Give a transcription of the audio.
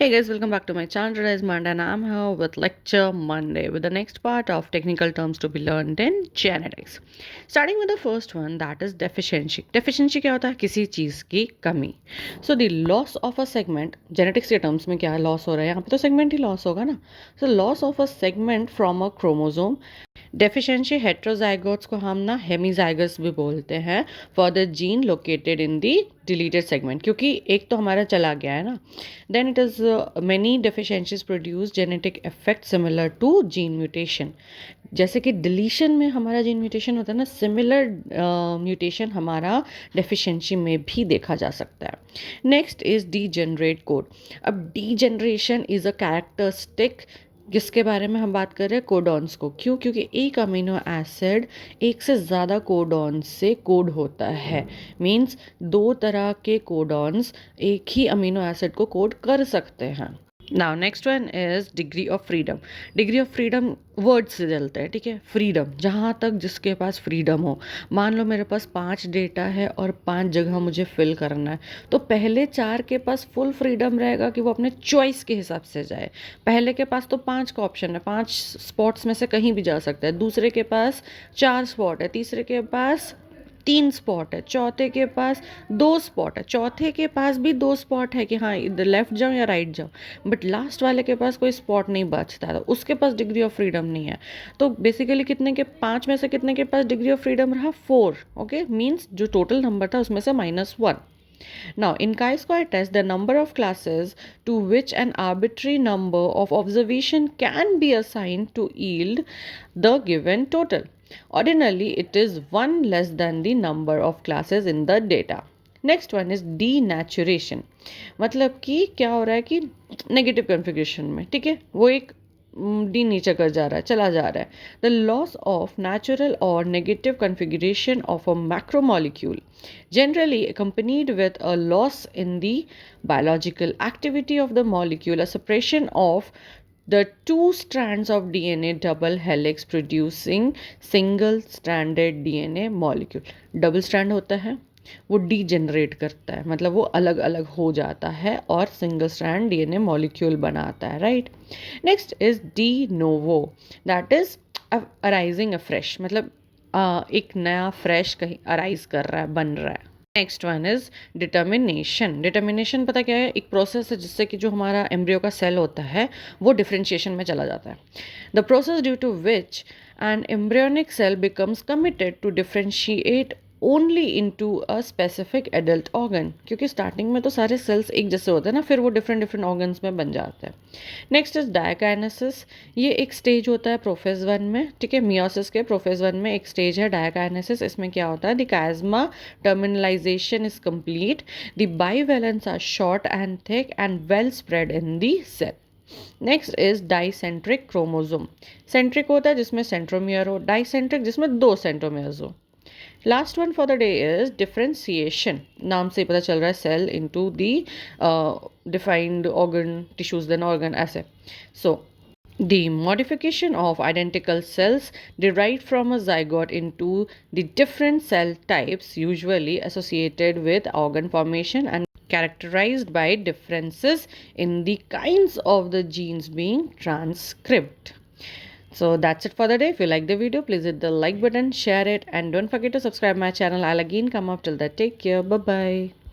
Hey guys, welcome back to my channel. Today is Monday and I'm here with Lecture Monday with the next part of technical terms to be learned in genetics. Starting with the first one, that is deficiency. Deficiency क्या होता है? किसी चीज़ की कमी. So the loss of a segment, genetics के terms में क्या loss हो रहा है? यहाँ पे तो segment ही loss होगा ना. So loss of a segment from a chromosome. Deficiency heterozygotes को हम ना हेमीजाइगस भी बोलते हैं for the gene located in the deleted segment, क्योंकि एक तो हमारा चला गया है ना. Then it is many deficiencies produce genetic effect similar to gene mutation. जैसे कि डिलीशन में हमारा जीन म्यूटेशन होता है ना, सिमिलर म्यूटेशन हमारा डेफिशिएंसी में भी देखा जा सकता है. Next is degenerate code. अब डीजेनरेशन इज़ अ कैरेक्टरिस्टिक जिसके बारे में हम बात कर रहे हैं कोडॉन्स को. क्यों? क्योंकि एक अमीनो एसिड एक से ज़्यादा कोडॉन से कोड होता है. मींस दो तरह के कोडॉन्स एक ही अमीनो एसिड को कोड कर सकते हैं. Now next one is degree of freedom. Degree of freedom word से चलते हैं, ठीक है. फ्रीडम, जहाँ तक जिसके पास फ्रीडम हो. मान लो मेरे पास 5 डेटा है और 5 जगह मुझे फिल करना है, तो पहले 4 के पास फुल फ्रीडम रहेगा कि वो अपने चॉइस के हिसाब से जाए. पहले के पास तो 5 का ऑप्शन है, 5 स्पॉट्स में से कहीं भी जा सकता है. दूसरे के पास 4 स्पॉट है, तीसरे के पास 3 स्पॉट है, चौथे के पास 2 स्पॉट है, चौथे के पास भी 2 स्पॉट है कि हाँ इधर लेफ्ट जाओ या राइट जाओ. बट लास्ट वाले के पास कोई स्पॉट नहीं बचता है, तो उसके पास डिग्री ऑफ फ्रीडम नहीं है. तो बेसिकली कितने के 5 में से कितने के पास डिग्री ऑफ फ्रीडम रहा? 4. ओके, मीन्स जो टोटल नंबर था उसमें से -1. Now, in chi-square test, the number of classes to which an arbitrary number of observation can be assigned to yield the given total. Ordinarily, it is 1 less than the number of classes in the data. Next one is denaturation. मतलब कि क्या हो रहा है कि negative configuration में, ठीक है, वो एक डी नीचे कर जा रहा है, चला जा रहा है. द लॉस ऑफ नेचुरल और negative configuration of a macromolecule generally accompanied with a loss in the biological activity of the molecule, a separation of the two strands of DNA double helix producing single stranded DNA molecule. Double strand होता है, वो degenerate करता है, मतलब वो अलग अलग हो जाता है और सिंगल स्ट्रैंड डीएनए मॉलिक्यूल बनाता है, right. Next is de novo, that is arising afresh, मतलब एक नया फ्रेश कहीं अराइज कर रहा है, बन रहा है. Next one is determination. Determination पता क्या है? एक प्रोसेस है जिससे कि जो हमारा एम्ब्रियो का सेल होता है वो डिफ्रेंशिएशन में चला जाता है. The process due to which an embryonic cell becomes committed to differentiate only into a specific adult organ. क्योंकि स्टार्टिंग में तो सारे सेल्स एक जैसे होते हैं ना, फिर वो डिफरेंट डिफरेंट ऑर्गन्स में बन जाते हैं. Next is diakinesis. ये एक स्टेज होता है प्रोफेज 1 में, ठीक है. मियोसिस के प्रोफेज 1 में एक स्टेज है डायकाइनेसिस. इसमें क्या होता है? The chiasma terminalization is complete, the bivalents are short and thick and well spread in the cell. Next is dicentric chromosome. Centric होता है जिसमें सेंट्रोमियर हो, डाइसेंट्रिक जिसमें 2 सेंट्रोमियर्स हो. Last one for the day is differentiation. नाम से पता चल रहा है cell into the defined organ, tissues, then organ, ऐसे. So the modification of identical cells derived from a zygote into the different cell types usually associated with organ formation and characterized by differences in the kinds of the genes being transcribed. So that's it for the day. If you like the video, please hit the like button, share it, and don't forget to subscribe my channel. I'll again come up till that. Take care. Bye bye.